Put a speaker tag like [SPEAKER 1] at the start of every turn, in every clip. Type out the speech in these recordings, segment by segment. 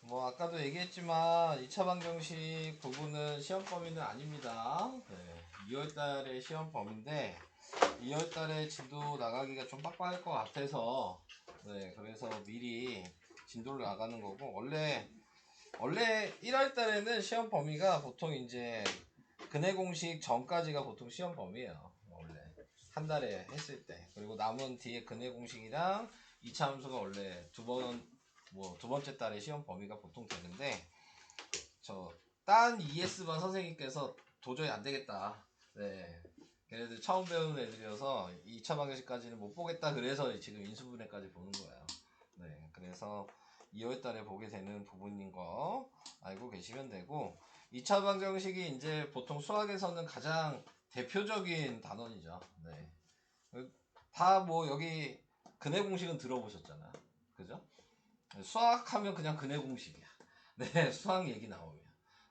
[SPEAKER 1] 뭐 아까도 얘기했지만 2차 방정식 부분은 시험 범위는 아닙니다. 네, 2월달에 시험 범위인데 2월달에 진도 나가기가 좀 빡빡할 것 같아서 네, 그래서 미리 진도를 나가는 거고 원래 1월달에는 시험 범위가 보통 이제 근해 공식 전까지가 보통 시험 범위예요. 원래 한 달에 했을 때. 그리고 남은 뒤에 근해 공식이랑 2차 함수가 원래 두 번째 달에 시험 범위가 보통 되는데 딴 ES반 선생님께서 도저히 안 되겠다. 네. 걔네들 처음 배우는 애들이어서 2차 방정식까지는 못 보겠다. 그래서 지금 인수분해까지 보는 거예요. 네. 그래서 2월 달에 보게 되는 부분인 거 알고 계시면 되고 2차 방정식이 이제 보통 수학에서는 가장 대표적인 단원이죠. 네. 다 뭐 여기 근해 공식은 들어보셨잖아. 그죠? 수학하면 그냥 근해 공식이야. 네, 수학 얘기 나오면.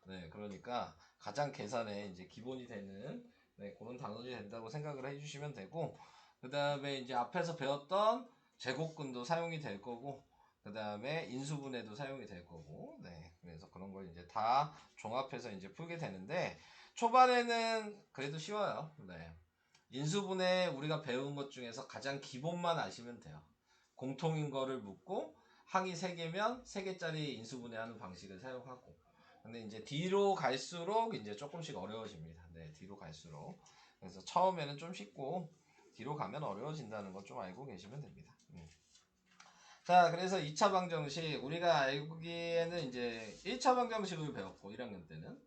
[SPEAKER 1] 네, 그러니까 가장 계산에 이제 기본이 되는 네, 그런 단원이 된다고 생각을 해주시면 되고, 그 다음에 이제 앞에서 배웠던 제곱근도 사용이 될 거고, 그 다음에 인수분해도 사용이 될 거고, 네, 그래서 그런 걸 이제 다 종합해서 이제 풀게 되는데, 초반에는 그래도 쉬워요. 네. 인수분해 우리가 배운 것 중에서 가장 기본만 아시면 돼요. 공통인 거를 묻고 항이 3개면 3개짜리 인수분해하는 방식을 사용하고 근데 이제 뒤로 갈수록 이제 조금씩 어려워집니다. 네, 뒤로 갈수록. 그래서 처음에는 좀 쉽고 뒤로 가면 어려워진다는 거 좀 알고 계시면 됩니다. 자, 그래서 2차 방정식 우리가 알기에는 이제 1차 방정식을 배웠고 1학년 때는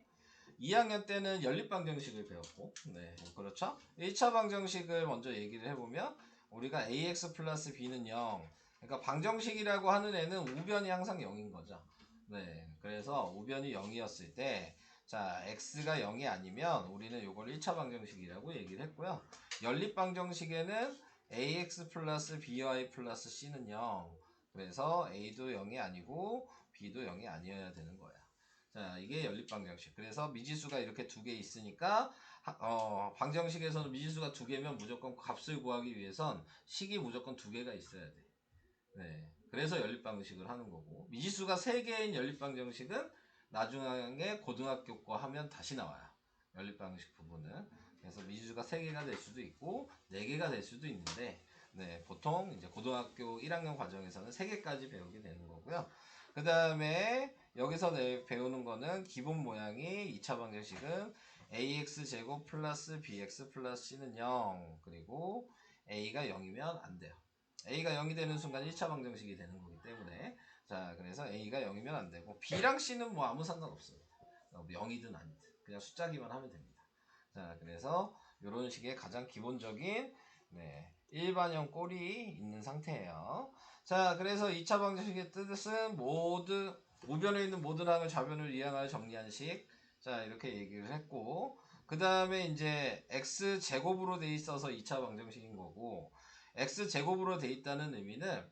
[SPEAKER 1] 2학년 때는 연립방정식을 배웠고, 네, 그렇죠? 1차 방정식을 먼저 얘기를 해보면, 우리가 ax 플러스 b는 0. 그러니까 방정식이라고 하는 애는 우변이 항상 0인 거죠. 네, 그래서 우변이 0이었을 때, 자, x가 0이 아니면 우리는 이걸 1차 방정식이라고 얘기를 했고요. 연립방정식에는 ax 플러스 by 플러스 c는 0. 그래서 a도 0이 아니고 b도 0이 아니어야 되는 거예요. 자, 이게 연립방정식. 그래서 미지수가 이렇게 2개 있으니까 방정식에서는 미지수가 2개면 무조건 값을 구하기 위해선 식이 무조건 2개가 있어야 돼. 네. 그래서 연립방정식을 하는 거고 미지수가 3개인 연립방정식은 나중에 고등학교 거 하면 다시 나와요. 연립방정식 부분은. 그래서 미지수가 3개가 될 수도 있고 4개가 될 수도 있는데 네, 보통 이제 고등학교 1학년 과정에서는 3개까지 배우게 되는 거고요. 그 다음에 여기서 배우는 거는 기본 모양이 2차 방정식은 ax제곱 플러스 bx 플러스 c는 0 그리고 a가 0이면 안 돼요. a가 0이 되는 순간 1차 방정식이 되는 거기 때문에 자 그래서 a가 0이면 안 되고 b랑 c는 뭐 아무 상관없어요. 0이든 아니든 그냥 숫자기만 하면 됩니다. 자 그래서 이런 식의 가장 기본적인 네, 일반형 꼴이 있는 상태예요. 자 그래서 2차 방정식의 뜻은 우변에 있는 모든 항을 좌변을 이항하여 정리한 식. 자 이렇게 얘기를 했고 그 다음에 이제 x제곱으로 돼 있어서 2차 방정식인 거고 x제곱으로 돼 있다는 의미는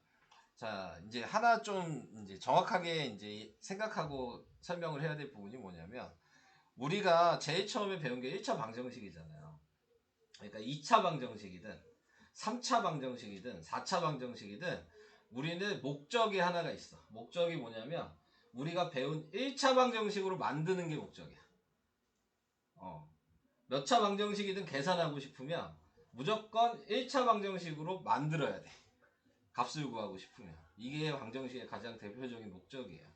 [SPEAKER 1] 자 이제 하나 좀 이제 정확하게 이제 생각하고 설명을 해야 될 부분이 뭐냐면 우리가 제일 처음에 배운 게 1차 방정식이잖아요. 그러니까 2차 방정식이든 3차 방정식이든 4차 방정식이든 우리는 목적이 하나가 있어. 목적이 뭐냐면 우리가 배운 1차 방정식으로 만드는 게 목적이야. 몇 차 방정식이든 계산하고 싶으면 무조건 1차 방정식으로 만들어야 돼. 값을 구하고 싶으면. 이게 방정식의 가장 대표적인 목적이에요.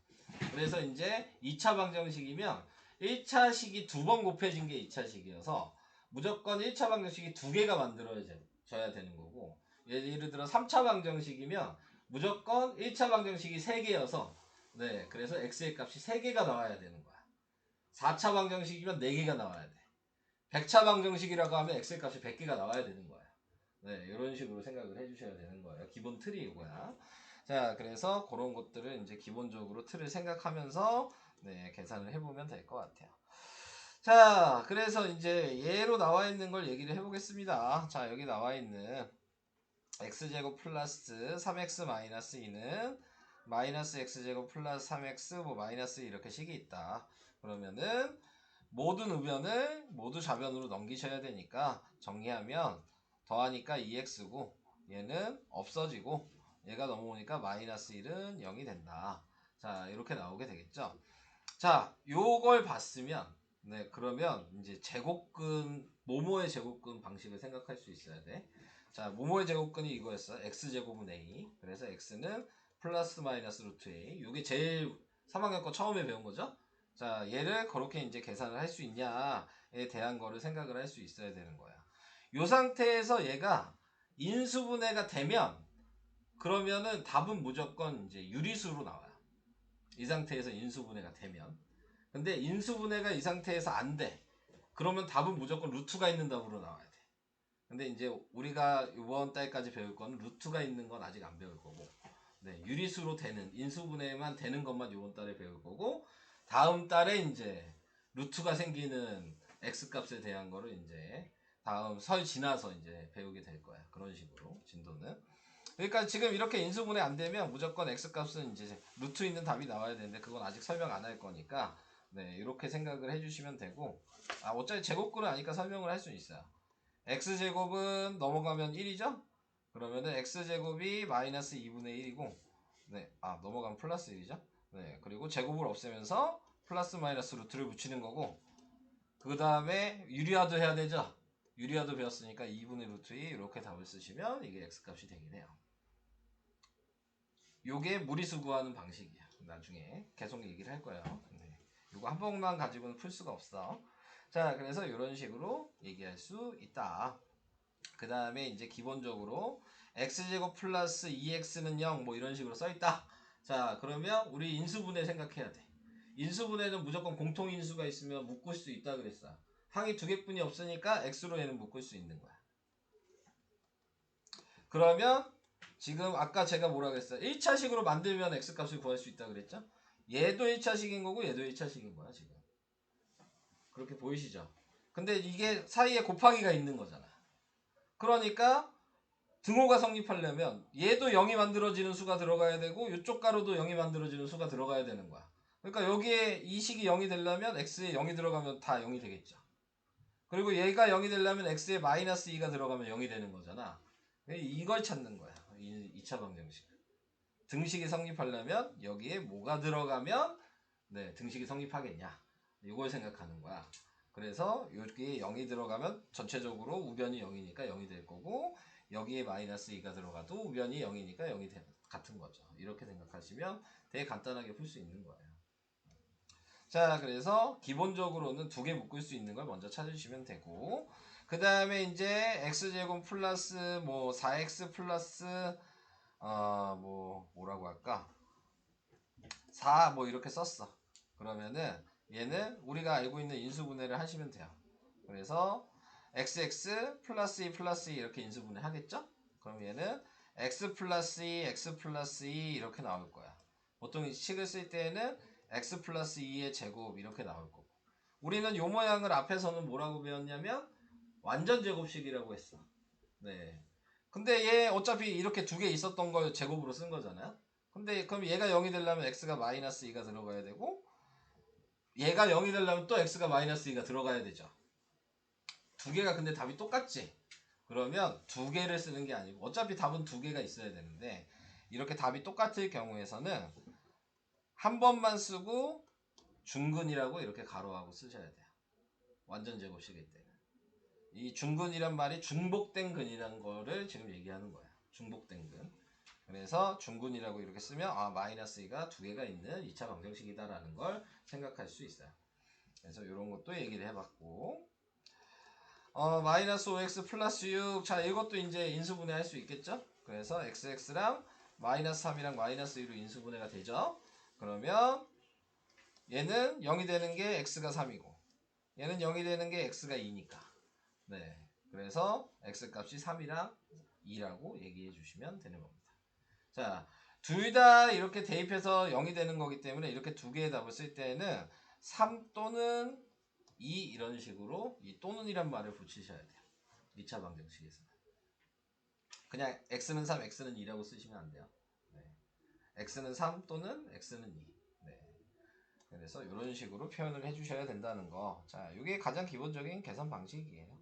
[SPEAKER 1] 그래서 이제 2차 방정식이면 1차 식이 2번 곱해진 게 2차 식이어서 무조건 1차 방정식이 2개가 만들어져야 되는 거고 예를 들어 3차 방정식이면 무조건 1차 방정식이 3개여서 네 그래서 x의 값이 3개가 나와야 되는 거야. 4차 방정식이면 4개가 나와야 돼. 100차 방정식이라고 하면 x의 값이 100개가 나와야 되는 거야. 네, 이런 식으로 생각을 해주셔야 되는 거예요. 기본 틀이 이거야. 자, 그래서 그런 것들을 이제 기본적으로 틀을 생각하면서 네, 계산을 해보면 될 것 같아요. 자, 그래서 이제 예로 나와 있는 걸 얘기를 해보겠습니다. 자, 여기 나와 있는 x제곱 플러스 3x 마이너스 2는 마이너스 x제곱 플러스 3x 뭐 마이너스 이렇게 식이 있다. 그러면은 모든 우변을 모두 좌변으로 넘기셔야 되니까 정리하면 더하니까 2x고 얘는 없어지고 얘가 넘어오니까 마이너스 1은 0이 된다. 자, 이렇게 나오게 되겠죠. 자, 요걸 봤으면, 네, 그러면 이제 제곱근, 모모의 제곱근 방식을 생각할 수 있어야 돼. 자, 모모의 제곱근이 이거였어. x제곱은 a. 그래서 x는 플러스 마이너스 루트 a. 요게 제일 3학년 거 처음에 배운 거죠. 자, 얘를 그렇게 이제 계산을 할 수 있냐에 대한 거를 생각을 할 수 있어야 되는 거야. 요 상태에서 얘가 인수분해가 되면, 그러면은 답은 무조건 이제 유리수로 나와요. 이 상태에서 인수분해가 되면. 근데 인수분해가 이 상태에서 안 돼. 그러면 답은 무조건 루트가 있는 답으로 나와야 돼. 근데 이제 우리가 이번 달까지 배울 거는 루트가 있는 건 아직 안 배울 거고, 네, 유리수로 되는, 인수분해만 되는 것만 이번 달에 배울 거고, 다음 달에 이제 루트가 생기는 x값에 대한 거를 이제 다음 설 지나서 이제 배우게 될 거야. 그런 식으로 진도는. 그러니까 지금 이렇게 인수분해 안 되면 무조건 x값은 이제 루트 있는 답이 나와야 되는데, 그건 아직 설명 안 할 거니까, 네, 이렇게 생각을 해주시면 되고, 아, 어차피 제곱근은 아니까 설명을 할 수 있어요. x제곱은 넘어가면 1이죠? 그러면은 x제곱이 마이너스 2분의 1이고, 네, 아, 넘어가면 플러스 1이죠? 네, 그리고 제곱을 없애면서 플러스 마이너스 루트를 붙이는 거고, 그 다음에 유리화도 해야 되죠? 유리화도 배웠으니까 2분의 루트 2 이렇게 답을 쓰시면 이게 x값이 되긴 해요. 요게 무리수 구하는 방식이야. 나중에 계속 얘기를 할 거예요. 네. 요거 한 번만 가지고는 풀 수가 없어. 자, 그래서 이런 식으로 얘기할 수 있다. 그 다음에 이제 기본적으로 x제곱 플러스 2x는 0 뭐 이런 식으로 써있다. 자, 그러면 우리 인수분해 생각해야 돼. 인수분해는 무조건 공통인수가 있으면 묶을 수 있다 그랬어. 항이 두 개뿐이 없으니까 x로 얘는 묶을 수 있는 거야. 그러면 지금 아까 제가 뭐라 그랬어요? 1차식으로 만들면 x값을 구할 수 있다 그랬죠? 얘도 1차식인 거고 얘도 1차식인 거야 지금. 그렇게 보이시죠? 근데 이게 사이에 곱하기가 있는 거잖아. 그러니까 등호가 성립하려면 얘도 0이 만들어지는 수가 들어가야 되고 이쪽 가로도 0이 만들어지는 수가 들어가야 되는 거야. 그러니까 여기에 이 식이 0이 되려면 x에 0이 들어가면 다 0이 되겠죠. 그리고 얘가 0이 되려면 x에 마이너스 2가 들어가면 0이 되는 거잖아. 이걸 찾는 거야. 2차 방정식. 등식이 성립하려면 여기에 뭐가 들어가면 네, 등식이 성립하겠냐. 이걸 생각하는 거야. 그래서 여기에 0이 들어가면 전체적으로 우변이 0이니까 0이 될 거고, 여기에 마이너스 2가 들어가도 우변이 0이니까 0이 같은 거죠. 이렇게 생각하시면 되게 간단하게 풀 수 있는 거예요. 자, 그래서 기본적으로는 두 개 묶을 수 있는 걸 먼저 찾으시면 되고, 그 다음에 이제 x제곱 플러스 뭐 4x 플러스 뭐라고 할까? 4 뭐 이렇게 썼어. 그러면은 얘는 우리가 알고 있는 인수분해를 하시면 돼요. 그래서 xx 플러스 2 플러스 2 이렇게 인수분해 하겠죠? 그럼 얘는 x 플러스 2 x 플러스 2 이렇게 나올 거야. 보통 이 식을 쓸 때에는 x 플러스 2의 제곱 이렇게 나올 거고, 우리는 요 모양을 앞에서는 뭐라고 배웠냐면 완전 제곱식이라고 했어. 네. 근데 얘 어차피 이렇게 두 개 있었던 걸 제곱으로 쓴 거잖아요. 근데 그럼 얘가 0이 되려면 x가 마이너스 2가 들어가야 되고, 얘가 0이 되려면 또 x가 마이너스 2가 들어가야 되죠. 두 개가 근데 답이 똑같지? 그러면 두 개를 쓰는 게 아니고, 어차피 답은 두 개가 있어야 되는데, 이렇게 답이 똑같을 경우에서는 한 번만 쓰고 중근이라고 이렇게 가로하고 쓰셔야 돼요. 완전 제곱식일 때는. 이 중근이란 말이 중복된 근이라는 거를 지금 얘기하는 거야. 중복된 근. 그래서 중근이라고 이렇게 쓰면 마이너스 2가 두 개가 있는 2차 방정식이다라는 걸 생각할 수 있어요. 그래서 이런 것도 얘기를 해봤고, 마이너스 5x 플러스 6. 자, 이것도 이제 인수분해 할 수 있겠죠? 그래서 xx랑 마이너스 3이랑 마이너스 2로 인수분해가 되죠? 그러면 얘는 0이 되는 게 x가 3이고, 얘는 0이 되는 게 x가 2니까. 네. 그래서 x값이 3이랑 2라고 얘기해 주시면 되는 겁니다. 자, 둘 다 이렇게 대입해서 0이 되는 거기 때문에 이렇게 두 개의 답을 쓸 때는 3 또는 2 이런 식으로 이 또는이란 말을 붙이셔야 돼요. 2차 방정식에서는. 그냥 x는 3, x는 2라고 쓰시면 안 돼요. 네. x는 3 또는 x는 2. 네. 그래서 이런 식으로 표현을 해주셔야 된다는 거. 자, 이게 가장 기본적인 계산 방식이에요.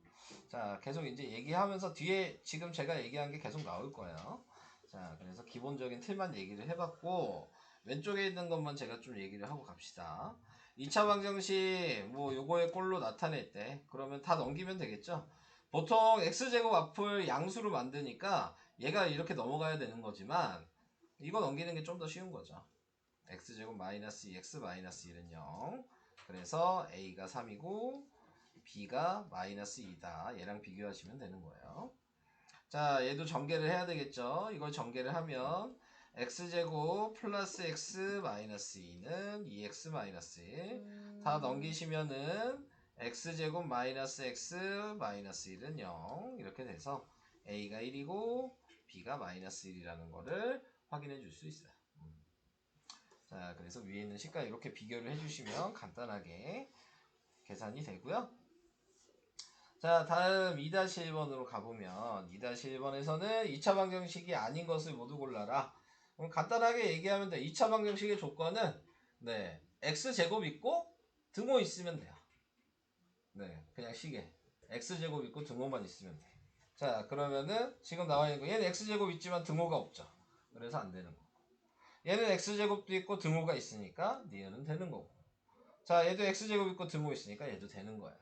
[SPEAKER 1] 자, 계속 이제 얘기하면서 뒤에 지금 제가 얘기한 게 계속 나올 거예요. 자, 그래서 기본적인 틀만 얘기를 해봤고, 왼쪽에 있는 것만 제가 좀 얘기를 하고 갑시다. 2차 방정식 뭐 요거의 꼴로 나타낼 때 그러면 다 넘기면 되겠죠. 보통 x제곱 앞을 양수로 만드니까 얘가 이렇게 넘어가야 되는 거지만 이거 넘기는 게 좀 더 쉬운 거죠. x제곱 마이너스 2x 마이너스 1은 0. 그래서 a가 3이고 b가 마이너스 2다. 얘랑 비교하시면 되는 거예요. 자, 얘도 전개를 해야 되겠죠. 이걸 전개를 하면 x제곱 플러스 x 마이너스 2는 2x 마이너스 1. 다 넘기시면은 x제곱 마이너스 x 마이너스 1은 0. 이렇게 돼서 a가 1이고 b가 마이너스 1이라는 거를 확인해 줄 수 있어요. 자, 그래서 위에 있는 식과 이렇게 비교를 해주시면 간단하게 계산이 되고요. 자, 다음 2-1번으로 가보면 2-1번에서는 2차 방정식이 아닌 것을 모두 골라라. 그럼 간단하게 얘기하면 돼. 2차 방정식의 조건은 네, x제곱 있고 등호 있으면 돼요. 네, 그냥 시계 x제곱 있고 등호만 있으면 돼. 자, 그러면은 지금 나와 있는 거 얘는 x제곱 있지만 등호가 없죠. 그래서 안 되는 거. 얘는 x제곱도 있고 등호가 있으니까 니은은 되는 거고. 자, 얘도 x제곱 있고 등호 있으니까 얘도 되는 거야.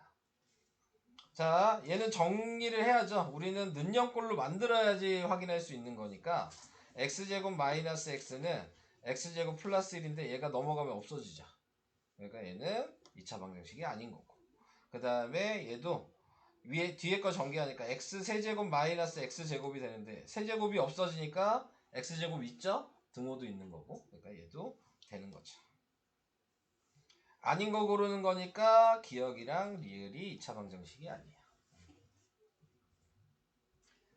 [SPEAKER 1] 자, 얘는 정리를 해야죠. 우리는 는영꼴로 만들어야지 확인할 수 있는 거니까 x제곱 마이너스 x는 x제곱 플러스 1인데 얘가 넘어가면 없어지죠. 그러니까 얘는 2차 방정식이 아닌 거고. 그 다음에 얘도 뒤에 거 전개하니까 x 세제곱 마이너스 x제곱이 되는데 세제곱이 없어지니까 x제곱 있죠? 등호도 있는 거고. 그러니까 얘도 되는 거죠. 아닌 거 고르는 거니까 기억이랑 리을이 2차 방정식이 아니에요.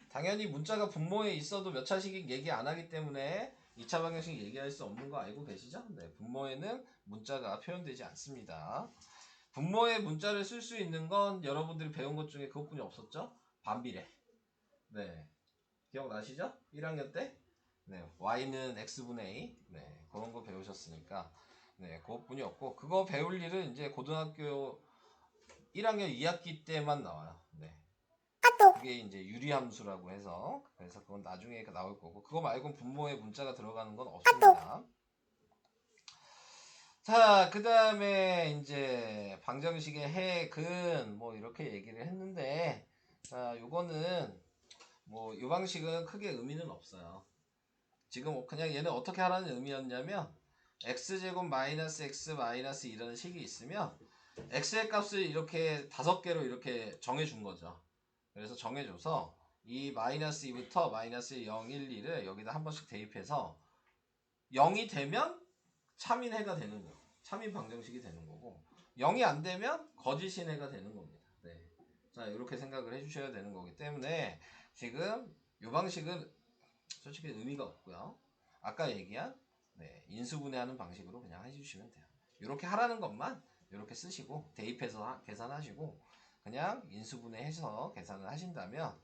[SPEAKER 1] 당연히 문자가 분모에 있어도 몇 차식이 얘기 안 하기 때문에 2차 방정식 얘기할 수 없는 거 알고 계시죠? 네, 분모에는 문자가 표현되지 않습니다. 분모에 문자를 쓸 수 있는 건 여러분들이 배운 것 중에 그것뿐이 없었죠? 반비례. 네, 기억나시죠? 1학년 때? 네, y는 x분의 a. 네, 그런 거 배우셨으니까 네, 그것뿐이 없고 그거 배울 일은 이제 고등학교 1학년 2학기 때만 나와요. 네. 그게 이제 유리함수라고 해서 그래서 그건 나중에 나올 거고 그거 말고는 분모에 문자가 들어가는 건 없습니다. 자, 그 다음에 이제 방정식의 핵은 뭐 이렇게 얘기를 했는데 자, 요거는 뭐 이 방식은 크게 의미는 없어요. 지금 그냥 얘는 어떻게 하라는 의미였냐면 x제곱 마이너스 x 마이너스 이런 식이 있으면 x의 값을 이렇게 5개로 이렇게 정해준 거죠. 그래서 정해줘서 이 마이너스 2부터 마이너스 0, 1, 2를 여기다 한 번씩 대입해서 0이 되면 참인해가 되는 거고 참인 방정식이 되는 거고 0이 안 되면 거짓인 해가 되는 겁니다. 네. 자, 이렇게 생각을 해주셔야 되는 거기 때문에 지금 이 방식은 솔직히 의미가 없고요. 아까 얘기한 네, 인수분해하는 방식으로 그냥 해주시면 돼요. 이렇게 하라는 것만 이렇게 쓰시고 대입해서 계산하시고 그냥 인수분해해서 계산을 하신다면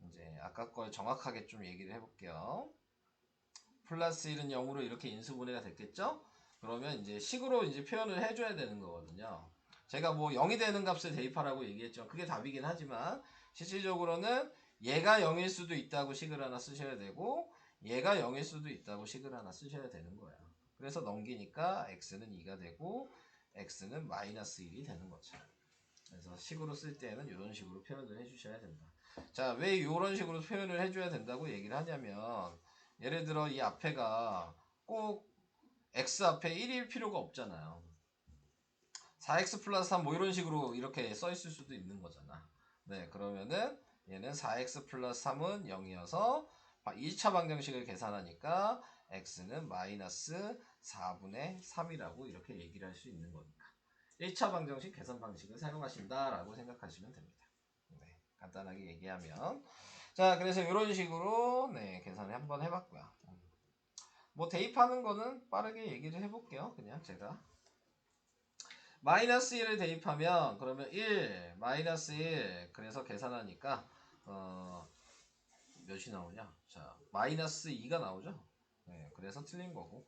[SPEAKER 1] 이제 아까 걸 정확하게 좀 얘기를 해볼게요. 플러스 1은 0으로 이렇게 인수분해가 됐겠죠? 그러면 이제 식으로 이제 표현을 해줘야 되는 거거든요. 제가 뭐 0이 되는 값을 대입하라고 얘기했죠. 그게 답이긴 하지만 실질적으로는 얘가 0일 수도 있다고 식을 하나 쓰셔야 되고 얘가 0일 수도 있다고 식을 하나 쓰셔야 되는 거예요. 그래서 넘기니까 x는 2가 되고 x는 마이너스 1이 되는 거죠. 그래서 식으로 쓸 때는 이런 식으로 표현을 해주셔야 된다. 자, 왜 이런 식으로 표현을 해줘야 된다고 얘기를 하냐면 예를 들어 이 앞에가 꼭 x 앞에 1일 필요가 없잖아요. 4x 플러스 3 뭐 이런 식으로 이렇게 써 있을 수도 있는 거잖아. 네, 그러면은 얘는 4x 플러스 3은 0이어서 2차 방정식을 계산하니까 x는 마이너스 4분의 3이라고 이렇게 얘기를 할 수 있는 거니까 1차 방정식 계산 방식을 사용하신다라고 생각하시면 됩니다. 네, 간단하게 얘기하면 자, 그래서 이런 식으로 네, 계산을 한번 해봤고요. 뭐 대입하는 거는 빠르게 얘기를 해볼게요. 그냥 제가 마이너스 1을 대입하면 그러면 1 마이너스 1 그래서 계산하니까 몇이 나오냐? 자, 마이너스 2가 나오죠. 네, 그래서 틀린 거고.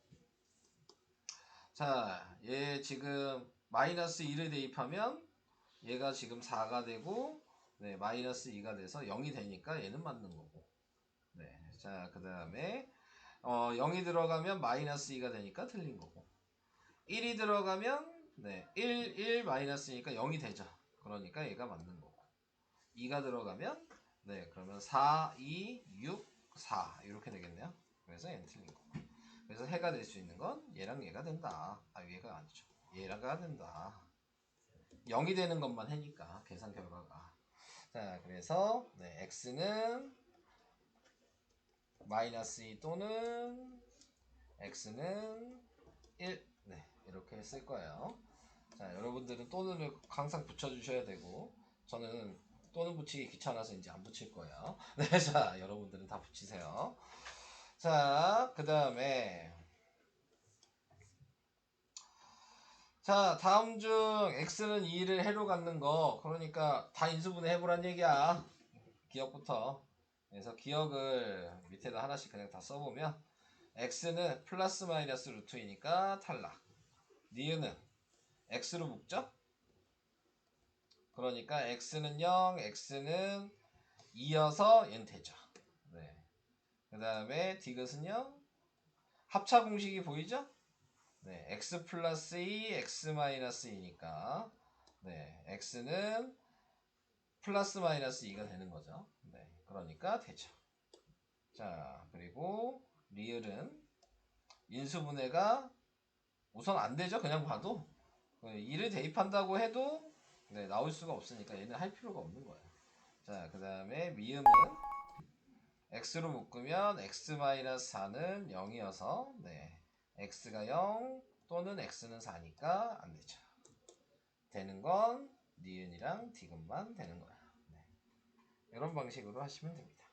[SPEAKER 1] 자, 얘 지금 마이너스 2를 대입하면 얘가 지금 4가 되고 네, 마이너스 2가 돼서 0이 되니까 얘는 맞는 거고. 네, 자, 그 다음에 0이 들어가면 마이너스 2가 되니까 틀린 거고 1이 들어가면 1 마이너스니까 0이 되죠. 그러니까 얘가 맞는 거고 2가 들어가면 그러면 4, 2, 6, 4 이렇게 되겠네요. 그래서 얘는 틀린 거고 그래서 해가 될 수 있는 건 얘랑 얘가 된다. 얘가 아니죠. 얘랑가 된다. 0이 되는 것만 해니까 계산 결과가. 자, 그래서 x는 마이너스 2 또는 x는 1 이렇게 쓸 거예요. 자, 여러분들은 또는을 항상 붙여주셔야 되고 저는 또는 붙이기 귀찮아서 이제 안 붙일 거예요. 자, 여러분들은 다 붙이세요. 자, 그 다음에 자, 다음 중 x는 2를 해로 갖는 거 그러니까 다 인수분해 해보란 얘기야. 기억부터. 그래서 기억을 밑에다 하나씩 그냥 다 써보면 x는 플러스 마이너스 루트이니까 탈락. 니은은 x로 묶죠? 그러니까 x는 0, x는 2여서 얘는 되죠. 그 다음에 디귿은요. 합차 공식이 보이죠? x 플러스 2, x 마이너스 2니까 x는 플러스 마이너스 2가 되는 거죠. 그러니까 되죠. 자, 그리고 리을은 인수분해가 우선 안 되죠. 그냥 봐도 2를 대입한다고 해도 나올 수가 없으니까 얘는 할 필요가 없는 거예요. 자, 그 다음에 미음은 x로 묶으면 x-4는 0이어서 x가 0 또는 x는 4니까 안 되죠. 되는 건 니은이랑 디귿만 되는 거야. 이런 방식으로 하시면 됩니다.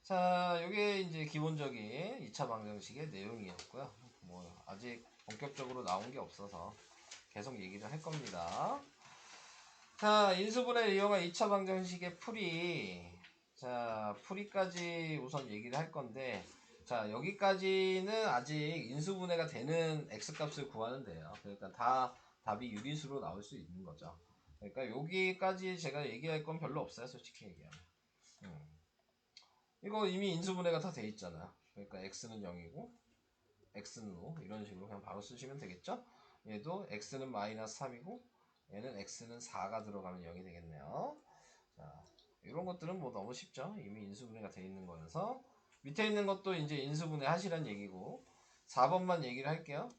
[SPEAKER 1] 자, 이게 이제 기본적인 2차 방정식의 내용이었고요. 뭐 아직 본격적으로 나온 게 없어서 계속 얘기를 할 겁니다. 자, 인수분해를 이용한 2차 방정식의 풀이. 자, 풀이까지 우선 얘기를 할 건데, 자, 여기까지는 아직 인수분해가 되는 x값을 구하는 데요. 그러니까 다 답이 유리수로 나올 수 있는 거죠. 그러니까 여기까지 제가 얘기할 건 별로 없어요, 솔직히 얘기하면. 이거 이미 인수분해가 다 돼 있잖아요. 그러니까 x는 0이고 x는 5 이런 식으로 그냥 바로 쓰시면 되겠죠. 얘도 x는 마이너스 3이고 얘는 x는 4가 들어가면 0이 되겠네요. 자, 이런 것들은 뭐 너무 쉽죠. 이미 인수분해가 돼 있는 거여서 밑에 있는 것도 이제 인수분해 하시란 얘기고 4번만 얘기를 할게요.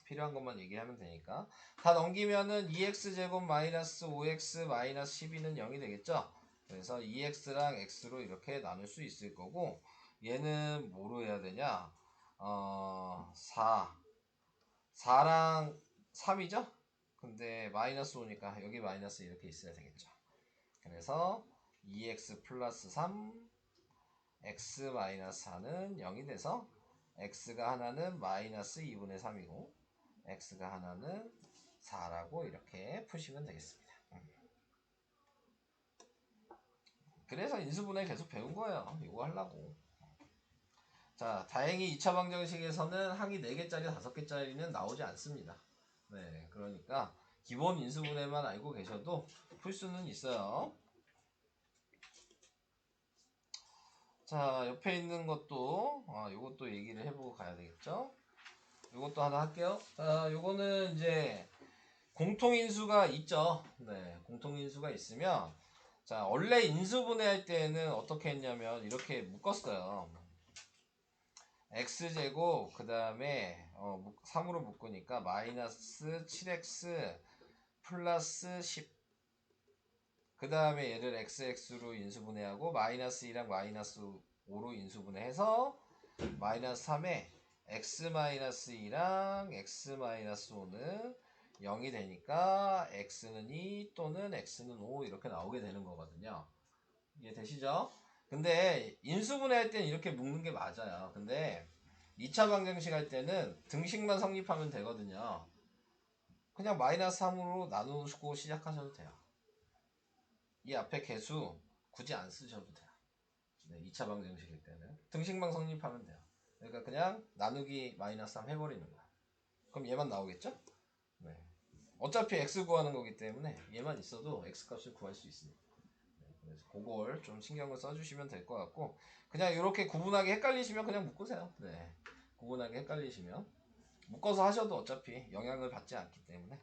[SPEAKER 1] 필요한 것만 얘기하면 되니까 다 넘기면은 2x제곱 마이너스 5x 마이너스 12는 0이 되겠죠. 그래서 2x랑 x로 이렇게 나눌 수 있을 거고 얘는 뭐로 해야 되냐 4랑 3이죠. 근데 마이너스 5니까 여기 마이너스 이렇게 있어야 되겠죠. 그래서 2x 플러스 3 x 마이너스 4는 0이 돼서 x가 하나는 마이너스 2분의 3이고 x가 하나는 4라고 이렇게 푸시면 되겠습니다. 그래서 인수분해 계속 배운 거예요. 이거 하려고. 자, 다행히 2차 방정식에서는 항이 4개짜리 5개짜리는 나오지 않습니다. 그러니까 기본 인수분해만 알고 계셔도 풀 수는 있어요. 자, 옆에 있는 것도 요것도 얘기를 해보고 가야 되겠죠. 요것도 하나 할게요. 자, 요거는 이제 공통인수가 있죠. 공통인수가 있으면 자, 원래 인수분해할 때는 어떻게 했냐면 이렇게 묶었어요. x제곱 그 다음에 3으로 묶으니까 마이너스 7x 플러스 10 그 다음에 얘를 xx로 인수분해하고 마이너스 2랑 마이너스 5로 인수분해해서 마이너스 3에 x 마이너스 2랑 x 마이너스 5는 0이 되니까 x는 2 또는 x는 5 이렇게 나오게 되는 거거든요. 이해 되시죠? 근데 인수분해할 때는 이렇게 묶는 게 맞아요. 근데 2차 방정식 할 때는 등식만 성립하면 되거든요. 그냥 마이너스 3으로 나누고 시작하셔도 돼요. 이 앞에 개수 굳이 안 쓰셔도 돼요. 2차 방정식일 때는 등식만 성립하면 돼요. 그러니까 그냥 나누기 마이너스 3 해버리는 거야. 그럼 얘만 나오겠죠? 어차피 x 구하는 거기 때문에 얘만 있어도 x 값을 구할 수 있습니다. 그래서 그걸 좀 신경을 써주시면 될 것 같고, 그냥 이렇게 구분하게 헷갈리시면 그냥 묶으세요. 네, 구분하게 헷갈리시면 묶어서 하셔도 어차피 영향을 받지 않기 때문에.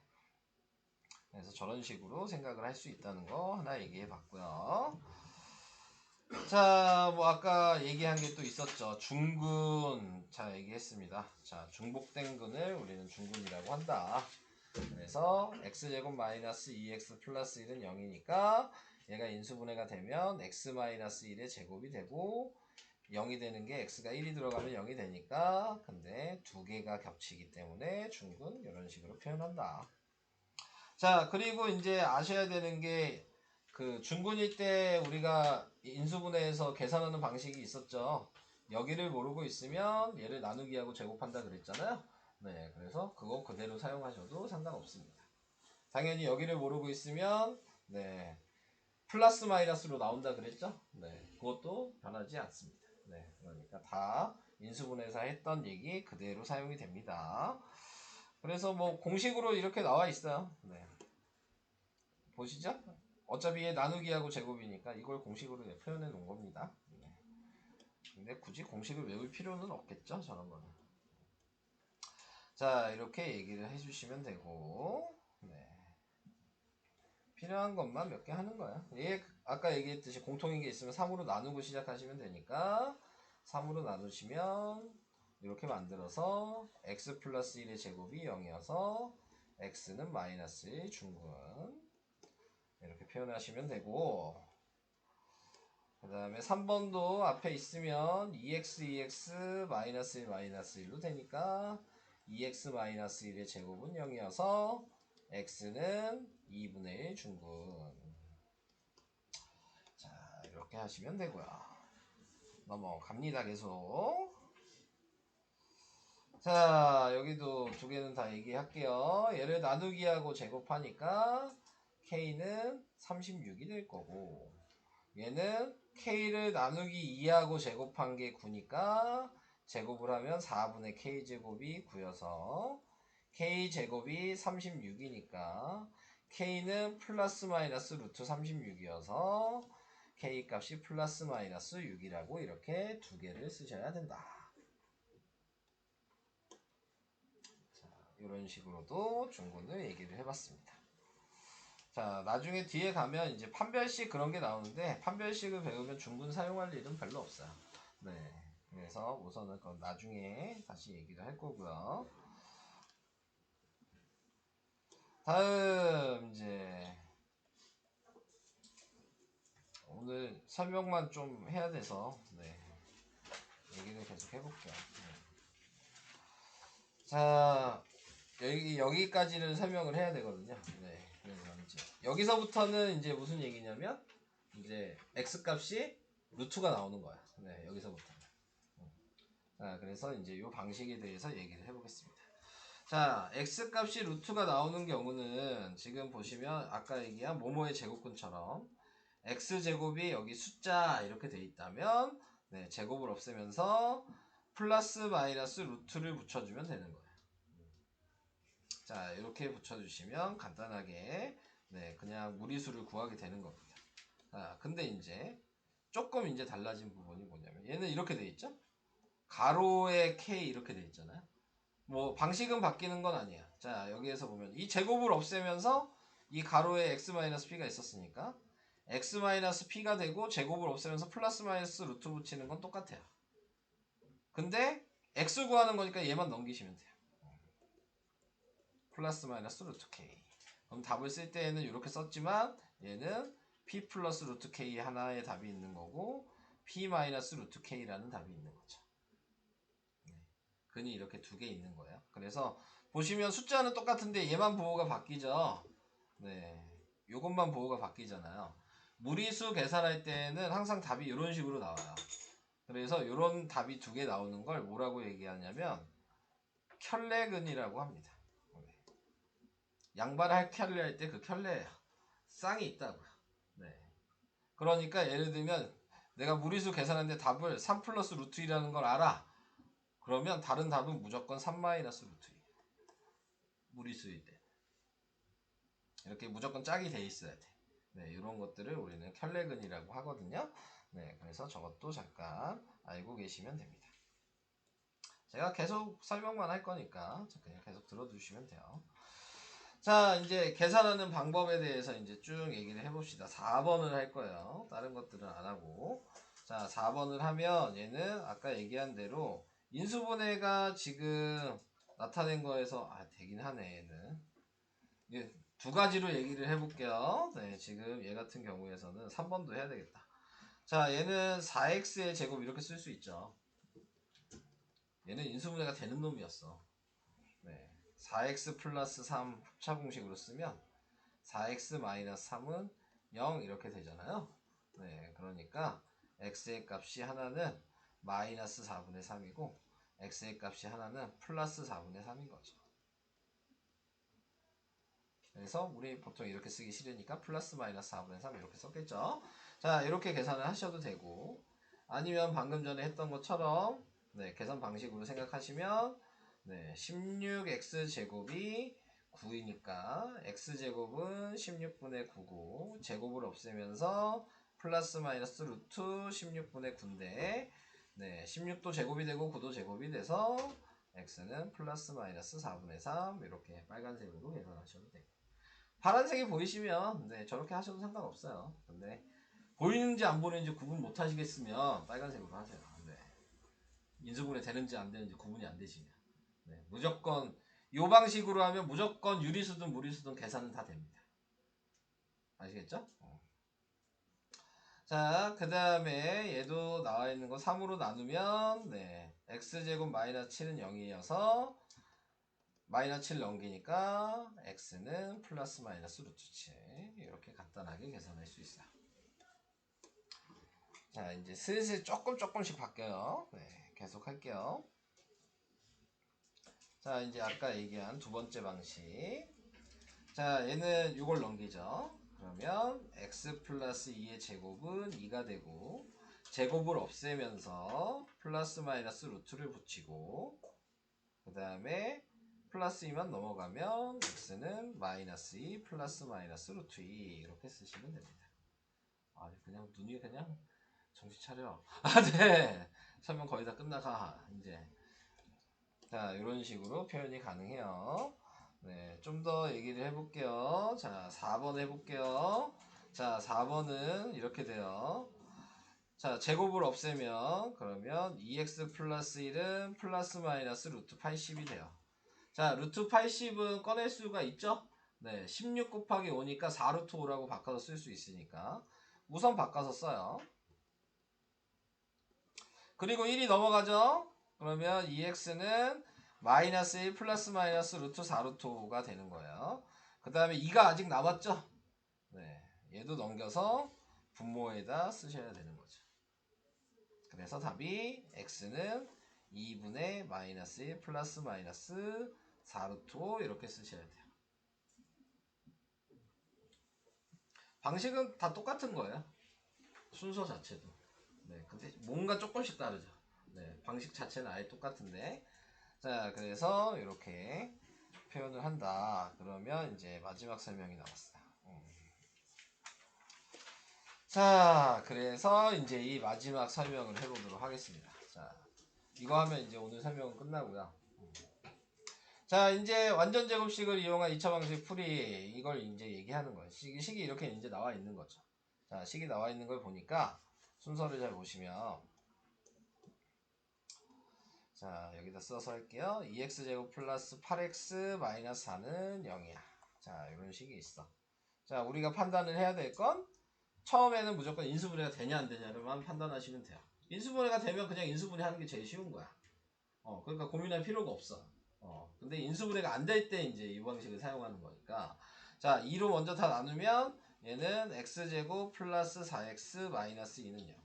[SPEAKER 1] 그래서 저런 식으로 생각을 할 수 있다는 거 하나 얘기해 봤고요. 자, 뭐 아까 얘기한 게 또 있었죠. 중근. 자, 얘기했습니다. 자, 중복된 근을 우리는 중근이라고 한다. 그래서 x제곱 마이너스 2x 플러스 1은 0이니까 얘가 인수분해가 되면 x 마이너스 1의 제곱이 되고 0이 되는 게 x가 1이 들어가면 0이 되니까, 근데 두 개가 겹치기 때문에 중근, 이런 식으로 표현한다. 자, 그리고 이제 아셔야 되는 게, 그 중근일 때 우리가 인수분해에서 계산하는 방식이 있었죠. 여기를 모르고 있으면 얘를 나누기하고 제곱한다 그랬잖아요. 네, 그래서 그거 그대로 사용하셔도 상관없습니다. 당연히 여기를 모르고 있으면, 네, 플러스 마이너스로 나온다 그랬죠. 네, 그것도 변하지 않습니다. 네, 그러니까 다 인수분해에서 했던 얘기 그대로 사용이 됩니다. 그래서 뭐 공식으로 이렇게 나와 있어요. 네, 보시죠. 어차피 얘 나누기하고 제곱이니까 이걸 공식으로 표현해 놓은 겁니다. 네. 근데 굳이 공식을 외울 필요는 없겠죠, 저런 거는. 자, 이렇게 얘기를 해주시면 되고, 네. 필요한 것만 몇 개 하는 거야. 얘 아까 얘기했듯이 공통인 게 있으면 3으로 나누고 시작하시면 되니까 3으로 나누시면 이렇게 만들어서 x 플러스 1의 제곱이 0이어서 x는 마이너스 1 중근, 이렇게 표현하시면 되고, 그 다음에 3번도 앞에 있으면 2x 마이너스 1 마이너스 1로 되니까 2x 마이너스 1의 제곱은 0이어서 x는 2분의 1 중근. 자, 이렇게 하시면 되고요. 넘어갑니다. 계속. 자, 여기도 두 개는 다 얘기할게요. 얘를 나누기하고 제곱하니까 k는 36이 될 거고, 얘는 k를 나누기 2하고 제곱한 게 9니까 제곱을 하면 4분의 k제곱이 9여서 k제곱이 36이니까 k는 플러스 마이너스 루트 36이어서 k 값이 플러스 마이너스 6이라고 이렇게 두 개를 쓰셔야 된다. 자, 이런 식으로도 중근을 얘기를 해봤습니다. 자, 나중에 뒤에 가면 이제 판별식 그런 게 나오는데, 판별식을 배우면 중근 사용할 일은 별로 없어요. 네. 그래서 우선은 그건 나중에 다시 얘기를 할 거고요. 다음 이제 오늘 설명만 좀 해야 돼서, 네, 얘기를 계속 해볼게요. 네. 자, 여기까지는 설명을 해야 되거든요. 네. 그래서 이제 여기서부터는 이제 무슨 얘기냐면, 이제 x 값이 루트가 나오는 거야. 네, 여기서부터. 자, 그래서 이제 이 방식에 대해서 얘기를 해보겠습니다. 자, x값이 루트가 나오는 경우는 지금 보시면 아까 얘기한 모모의 제곱근처럼 x제곱이 여기 숫자 이렇게 돼 있다면, 네, 제곱을 없애면서 플러스 마이너스 루트를 붙여주면 되는 거예요. 자, 이렇게 붙여주시면 간단하게, 네, 그냥 무리수를 구하게 되는 겁니다. 자, 근데 이제 조금 이제 달라진 부분이 뭐냐면, 얘는 이렇게 돼 있죠? 가로에 k 이렇게 돼 있잖아요. 뭐 방식은 바뀌는 건 아니야. 자, 여기에서 보면 이 제곱을 없애면서 이 가로에 x-p가 있었으니까 x-p가 되고, 제곱을 없애면서 플러스 마이너스 루트 붙이는 건 똑같아요. 근데 x 구하는 거니까 얘만 넘기시면 돼요. 플러스 마이너스 루트 k. 그럼 답을 쓸 때에는 이렇게 썼지만 얘는 p 플러스 루트 k 하나의 답이 있는 거고 p 마이너스 루트 k라는 답이 있는 거죠. 근이 이렇게 두 개 있는 거예요. 그래서 보시면 숫자는 똑같은데 얘만 부호가 바뀌죠. 네, 요것만 부호가 바뀌잖아요. 무리수 계산할 때는 항상 답이 이런 식으로 나와요. 그래서 이런 답이 두 개 나오는 걸 뭐라고 얘기하냐면 켤레근이라고 합니다. 양발할 켤레 할 때 그 켤레예요. 쌍이 있다고요. 네. 그러니까 예를 들면 내가 무리수 계산하는데 답을 3 플러스 루트 2라는 걸 알아. 그러면 다른 답은 무조건 3 마이너스 루트 2. 무리수일 때. 이렇게 무조건 짝이 돼 있어야 돼. 네, 이런 것들을 우리는 켤레근이라고 하거든요. 네, 그래서 저것도 잠깐 알고 계시면 됩니다. 제가 계속 설명만 할 거니까 그냥 계속 들어주시면 돼요. 자, 이제 계산하는 방법에 대해서 이제 쭉 얘기를 해봅시다. 4번을 할 거예요. 다른 것들은 안 하고. 자, 4번을 하면 얘는 아까 얘기한 대로 인수분해가 지금 나타낸 거에서 되긴 하네, 얘는. 이게 두 가지로 얘기를 해볼게요. 네, 지금 얘 같은 경우에서는 3번도 해야 되겠다. 자, 얘는 4x의 제곱 이렇게 쓸 수 있죠. 얘는 인수분해가 되는 놈이었어. 네, 4x 플러스 3 합차 공식으로 쓰면 4x 마이너스 3은 0 이렇게 되잖아요. 네, 그러니까 x의 값이 하나는 마이너스 4분의 3이고 x의 값이 하나는 플러스 4분의 3인 거죠. 그래서 우리 보통 이렇게 쓰기 싫으니까 플러스 마이너스 4분의 3 이렇게 썼겠죠. 자, 이렇게 계산을 하셔도 되고, 아니면 방금 전에 했던 것처럼 네, 계산 방식으로 생각하시면 네, 16x제곱이 9이니까 x제곱은 16분의 9고 제곱을 없애면서 플러스 마이너스 루트 16분의 9인데 네, 16도 제곱이 되고 9도 제곱이 돼서 x는 플러스 마이너스 4분의 3 이렇게 빨간색으로 계산하셔도 돼요. 파란색이 보이시면 네, 저렇게 하셔도 상관없어요. 근데 보이는지 안 보이는지 구분 못 하시겠으면 빨간색으로 하세요. 네. 인수분해 되는지 안 되는지 구분이 안 되시면 네, 무조건 이 방식으로 하면 무조건 유리수든 무리수든 계산은 다 됩니다. 아시겠죠? 자, 그 다음에 얘도 나와 있는 거 3으로 나누면 네, x제곱 마이너스 7은 0이어서 마이너스 7 넘기니까 x는 플러스 마이너스 루트 7 이렇게 간단하게 계산할 수 있어요. 자, 이제 슬슬 조금씩 바뀌어요. 네, 계속 할게요. 자, 이제 아까 얘기한 두 번째 방식. 자, 얘는 이걸 넘기죠. 그러면 x 플러스 2의 제곱은 2가 되고 제곱을 없애면서 플러스 마이너스 루트를 붙이고 그 다음에 플러스 2만 넘어가면 x는 마이너스 2 플러스 마이너스 루트 2 이렇게 쓰시면 됩니다. 그냥 눈이 그냥 정신 차려. 네. 설명 거의 다 끝나가 이제. 자, 이런 식으로 표현이 가능해요. 네, 좀 더 얘기를 해볼게요. 자, 4번 해볼게요. 자, 4번은 이렇게 돼요. 자, 제곱을 없애면 그러면 2x 플러스 1은 플러스 마이너스 루트 80이 돼요. 자, 루트 80은 꺼낼 수가 있죠? 네, 16 곱하기 5니까 4루트 5라고 바꿔서 쓸 수 있으니까 우선 바꿔서 써요. 그리고 1이 넘어가죠? 그러면 2x는 마이너스 1 플러스 마이너스 루트 4 루트 5가 되는 거예요. 그 다음에 2가 아직 남았죠? 네, 얘도 넘겨서 분모에다 쓰셔야 되는 거죠. 그래서 답이 x는 2분의 마이너스 1 플러스 마이너스 4 루트 5 이렇게 쓰셔야 돼요. 방식은 다 똑같은 거예요. 순서 자체도. 네, 근데 뭔가 조금씩 다르죠. 네, 방식 자체는 아예 똑같은데. 자, 그래서 이렇게 표현을 한다. 그러면 이제 마지막 설명이 나왔어요. 자, 그래서 이제 이 마지막 설명을 해보도록 하겠습니다. 자, 이거 하면 이제 오늘 설명은 끝나고요. 자, 이제 완전 제곱식을 이용한 2차 방식 풀이 이걸 이제 얘기하는 거예요. 식이 이렇게 이제 나와 있는 거죠. 자, 식이 나와 있는 걸 보니까 순서를 잘 보시면 자, 여기다 써서 할게요. 2x제곱 플러스 8x 마이너스 4는 0이야. 자, 이런 식이 있어. 자, 우리가 판단을 해야 될 건 처음에는 무조건 인수분해가 되냐 안 되냐를만 판단하시면 돼요. 인수분해가 되면 그냥 인수분해 하는 게 제일 쉬운 거야. 그러니까 고민할 필요가 없어. 근데 인수분해가 안 될 때 이제 이 방식을 사용하는 거니까. 자, 2로 먼저 다 나누면 얘는 x제곱 플러스 4x 마이너스 2는 0.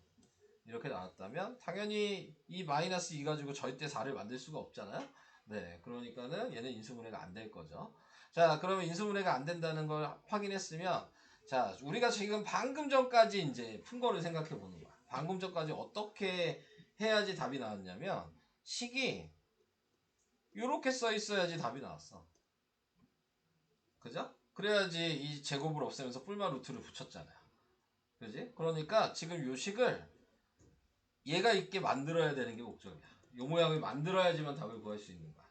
[SPEAKER 1] 이렇게 나왔다면 당연히 이 마이너스 2 가지고 절대 4를 만들 수가 없잖아요. 네, 그러니까는 얘는 인수분해가 안 될 거죠. 자, 그러면 인수분해가 안 된다는 걸 확인했으면 자, 우리가 지금 방금 전까지 이제 푼 거를 생각해 보는 거야. 방금 전까지 어떻게 해야지 답이 나왔냐면 식이 이렇게 써 있어야지 답이 나왔어. 그죠? 그래야지 이 제곱을 없애면서 뿔마 루트를 붙였잖아요. 그지? 그러니까 지금 요 식을 얘가 있게 만들어야 되는 게 목적이야. 요 모양을 만들어야지만 답을 구할 수 있는 거야.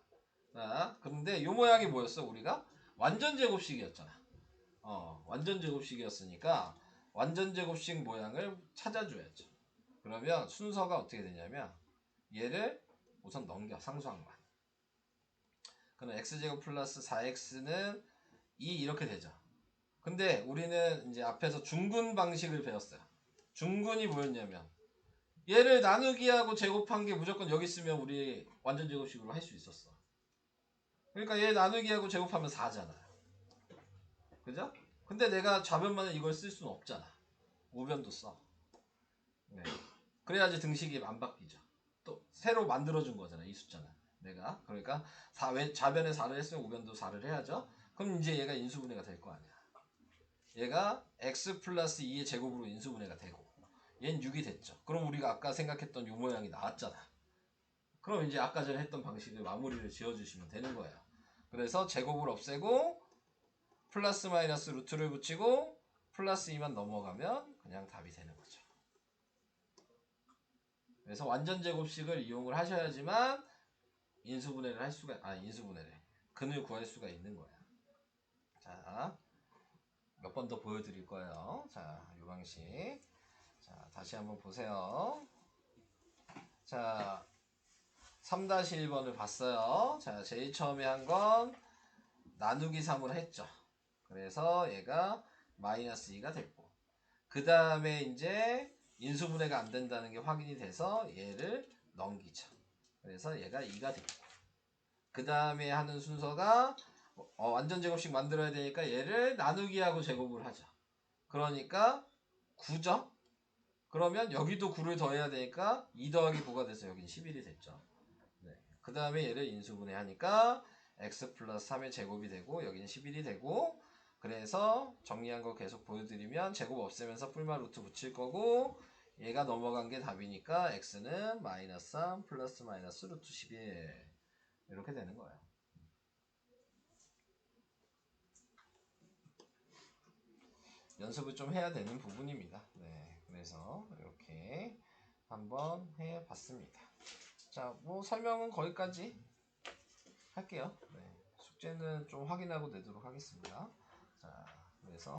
[SPEAKER 1] 자, 근데 요 모양이 뭐였어? 우리가 완전 제곱식이었잖아. 완전 제곱식이었으니까 완전 제곱식 모양을 찾아줘야죠. 그러면 순서가 어떻게 되냐면 얘를 우선 넘겨, 상수항만. 그럼 x제곱 플러스 4x는 2 이렇게 되죠. 근데 우리는 이제 앞에서 중근 방식을 배웠어요. 중근이 뭐였냐면 얘를 나누기하고 제곱한 게 무조건 여기 있으면 우리 완전 제곱식으로 할 수 있었어. 그러니까 얘 나누기하고 제곱하면 4잖아요. 그죠? 근데 내가 좌변만은 이걸 쓸 수는 없잖아. 우변도 써. 네. 그래야지 등식이 안 바뀌죠. 또 새로 만들어준 거잖아, 이 숫자는. 내가. 그러니까 좌변에 4를 했으면 우변도 4를 해야죠. 그럼 이제 얘가 인수분해가 될 거 아니야. 얘가 x 플러스 2의 제곱으로 인수분해가 되고 얘는 6이 됐죠. 그럼 우리가 아까 생각했던 요 모양이 나왔잖아. 그럼 이제 아까 전에 했던 방식을 마무리를 지어주시면 되는 거예요. 그래서 제곱을 없애고 플러스 마이너스 루트를 붙이고 플러스 2만 넘어가면 그냥 답이 되는 거죠. 그래서 완전 제곱식을 이용을 하셔야지만 인수분해를 할 수가, 인수분해를 근을 구할 수가 있는 거예요. 자, 몇 번 더 보여드릴 거예요. 자, 이 방식. 자, 다시 한번 보세요. 자, 3-1번을 봤어요. 자, 제일 처음에 한 건 나누기 3을 했죠. 그래서 얘가 마이너스 2가 됐고, 그 다음에 이제 인수분해가 안 된다는 게 확인이 돼서 얘를 넘기죠. 그래서 얘가 2가 됐고, 그 다음에 하는 순서가 완전 제곱식 만들어야 되니까 얘를 나누기하고 제곱을 하죠. 그러니까 9죠. 그러면 여기도 9를 더해야 되니까 2 더하기 9가 돼서 여긴 11이 됐죠. 네. 그 다음에 얘를 인수분해 하니까 x 플러스 3의 제곱이 되고 여기는 11이 되고, 그래서 정리한 거 계속 보여드리면 제곱 없애면서 뿔마 루트 붙일 거고, 얘가 넘어간 게 답이니까 x는 마이너스 3 플러스 마이너스 루트 11 이렇게 되는 거예요. 연습을 좀 해야 되는 부분입니다. 네, 그래서 이렇게 한번 해봤습니다. 자, 뭐 설명은 거기까지 할게요. 네, 숙제는 좀 확인하고 내도록 하겠습니다. 자, 그래서